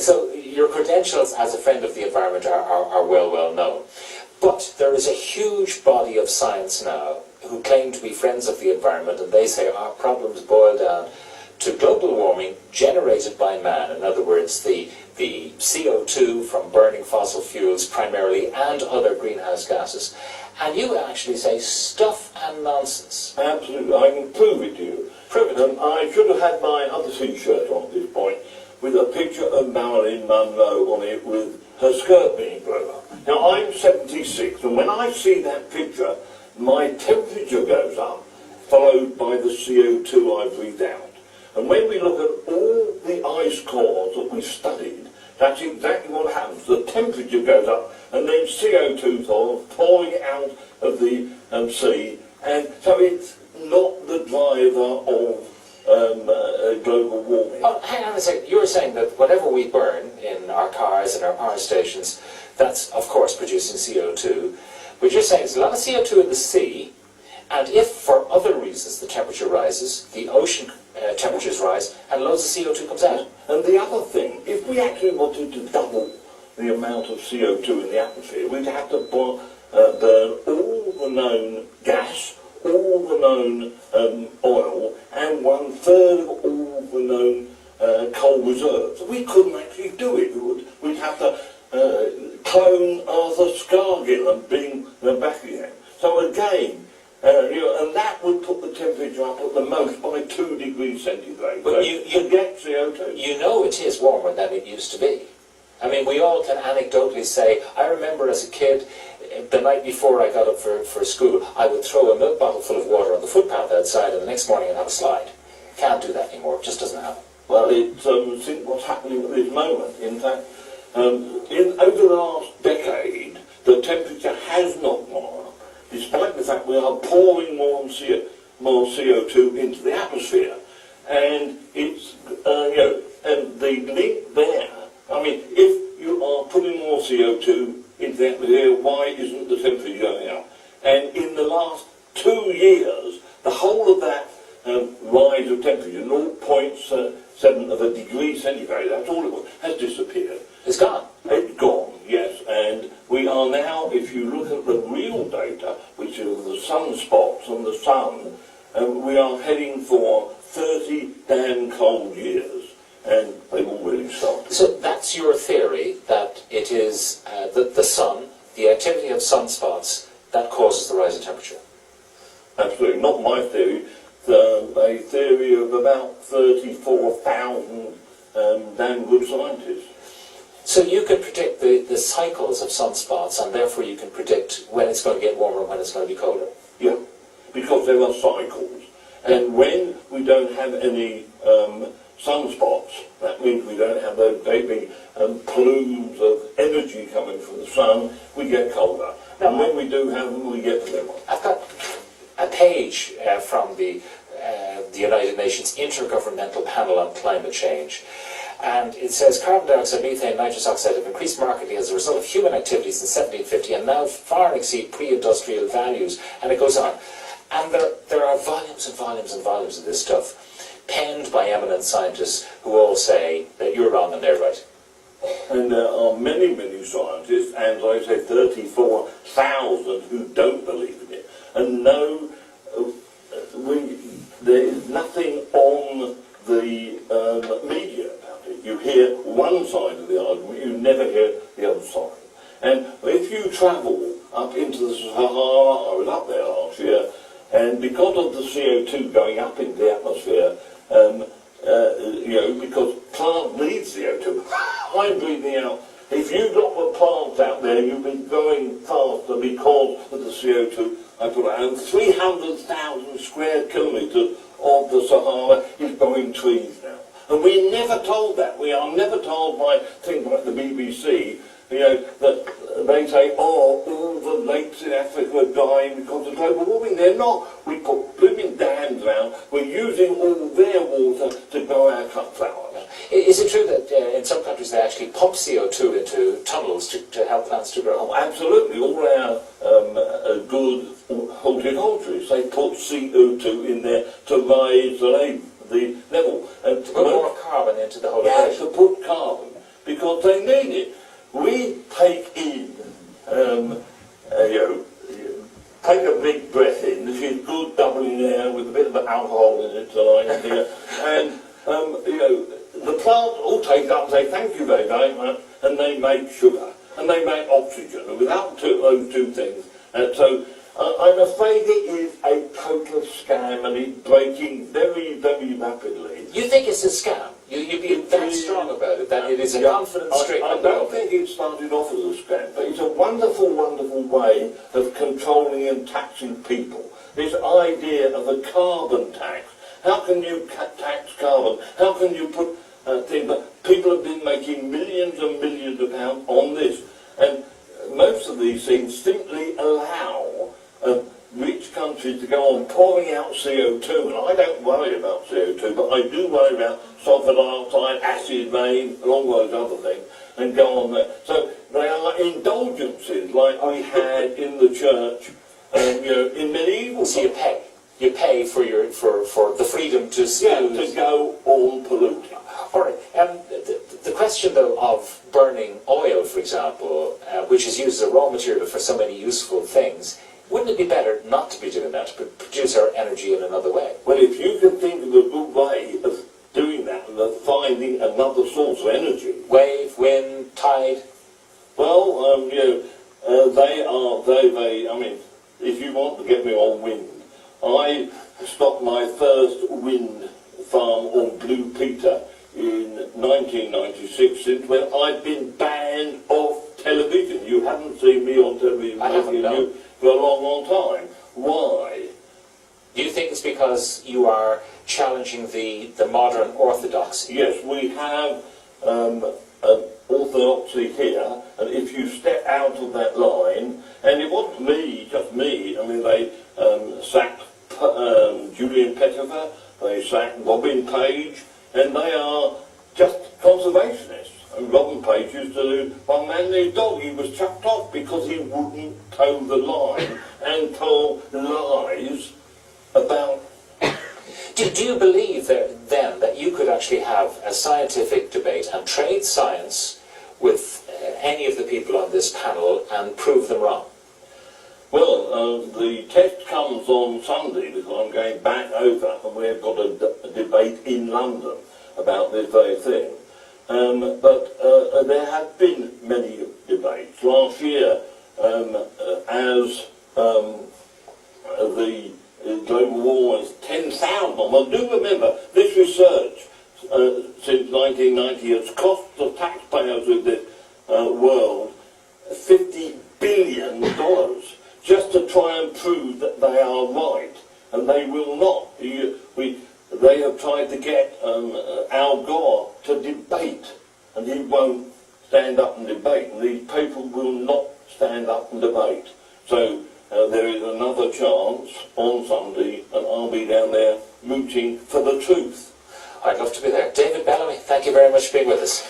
So your credentials as a friend of the environment are well known. But there is a huge body of science now who claim to be friends of the environment, and they say our problems boil down to global warming generated by man. In other words, the CO2 from burning fossil fuels primarily and other greenhouse gases. And you actually say stuff and nonsense. Absolutely, I can prove it to you. Prove it. I should have had my other t-shirt on at this point with a picture of Marilyn Monroe on it with her skirt being blown up. Now I'm 76, and when I see that picture, my temperature goes up, followed by the CO2 I breathe out. And when we look at all the ice cores that we studied, that's exactly what happens. The temperature goes up, and then CO2 sort of pouring out of the sea, and so it's not the driver of global warming. Oh, hang on a second. You were saying that whatever we burn in our cars and our power stations, that's of course producing CO2. But you're saying there's a lot of CO2 in the sea, and if for other reasons the temperature rises, the ocean temperatures rise, and loads of CO2 comes out. And the other thing, if we actually wanted to double the amount of CO2 in the atmosphere, we'd have to burn all the known gas, all the known oil, and 1/3 of all the known coal reserves. We couldn't actually do it. We'd have to clone Arthur Scargill and bring them back again. So again, and that would put the temperature up at the most by 2 degrees centigrade. But so you get CO2. You know it is warmer than it used to be. I mean, we all can anecdotally say, I remember as a kid, the night before I got up for school, I would throw a milk bottle full of water on the footpath outside, and the next morning I'd have a slide. Can't do that anymore. It just doesn't happen. Well, it's think what's happening at this moment. In fact, over the last decade, the temperature has not gone up, despite the fact we are pouring more CO2 into the atmosphere. And it's, and the link there, I mean, if you are putting more CO2 into the atmosphere, why isn't the temperature going up? And in the last 2 years, the whole of that rise of temperature, 0.7 of a degree centigrade, that's all it was, has disappeared. It's gone. It's gone, yes. And we are now, if you look at the real data, which is the sunspots on the sun, we are heading for 30 damn cold years. And they've already started. So that's your theory, that it is the sun, the activity of sunspots, that causes the rise in temperature? Absolutely. Not my theory. A theory of about 34,000 damn good scientists. So you can predict the cycles of sunspots, and therefore you can predict when it's going to get warmer and when it's going to be colder? Yeah, because there are cycles. And when we don't have any sunspots, that means we don't have those big plumes of energy coming from the sun, we get colder. And when we do have them, we get warmer. I've got a page from the United Nations Intergovernmental Panel on Climate Change. And it says carbon dioxide, methane, nitrous oxide have increased markedly as a result of human activities since 1750 and now far exceed pre-industrial values. And it goes on. And there are volumes and volumes and volumes of this stuff, penned by eminent scientists who all say that you're wrong and they're right. And there are many, many scientists, and as I say, 34,000 who don't believe in it. And no, there is nothing on the media about it. You hear one side of the argument, you never hear the other side. And if you travel up into the Sahara, I was up there last year, and because of the CO2 going up into the atmosphere, because plant needs CO2, I'm breathing out. If you drop a plant out there, you've been growing faster because of the CO2 I put out. And 300,000 square kilometres of the Sahara is growing trees now. And we're never told that. We are never told by things like the BBC, that they say, oh, all the lakes in Africa are dying because of global warming. They're not. We put blooming dams around. We're using all their water to grow our cut flowers. Is it true that in some countries they actually pump CO2 into tunnels to help plants to grow? Oh, absolutely. All our good horticulturists, they put CO2 in there to raise the level. And to put more carbon into the whole equation. equation. To put carbon. Because because they need it. We take in, take a big breath in. This is good doubling air with a bit of alcohol in it tonight here, and the plant all take it up and say thank you very, very much, and they make sugar and they make oxygen, and without those two things, so. I'm afraid it is a total scam, and it's breaking very, very rapidly. You think it's a scam? You'd be that strong about it, that it is a confidence trick? I don't think it started off as a scam, but it's a wonderful, wonderful way of controlling and taxing people. This idea of a carbon tax. How can you tax carbon? How can you put things? But people have been making millions and millions of pounds on this, and most of these things simply allow rich countries to go on pouring out CO2, and I don't worry about CO2, but I do worry about sulfur dioxide, acid rain, and all those other things, and go on there. So they are indulgences like we had in the church, in medieval. So you pay for the freedom to to go on polluting. All right. The question, though, of burning oil, for example, which is used as a raw material for so many useful things. Wouldn't it be better not to be doing that, but produce our energy in another way? Well, if you can think of a good way of doing that, and of finding another source of energy. Wave, wind, tide? Well, they are very, I mean, if you want to get me on wind, I stopped my first wind farm on Blue Peter in 1996, since when I've been banned off television. You haven't seen me on television. I haven't, no. For a long, long time. Why? Do you think it's because you are challenging the modern orthodoxy? Yes, we have an orthodoxy here, and if you step out of that line, and it wasn't me, just me, I mean, they sacked Julian Pettifer, they sacked Robin Page, and they are just conservationists. And Robin Page used to do one man named dog. He was chucked off because he wouldn't toe the line and told lies about. Do you believe then that you could actually have a scientific debate and trade science with any of the people on this panel and prove them wrong? Well, the test comes on Sunday because I'm going back over, and we've got a debate in London about this very thing. But there have been many debates. Last year, as the global warming was 10,000. Well, do remember, this research since 1990 has cost the taxpayers of this world $50 billion just to try and prove that they are right, and they will not. They have tried to get Al Gore to debate, and he won't stand up and debate, and these people will not stand up and debate. So there is another chance on Sunday, and I'll be down there rooting for the truth. I'd love to be there. David Bellamy, thank you very much for being with us.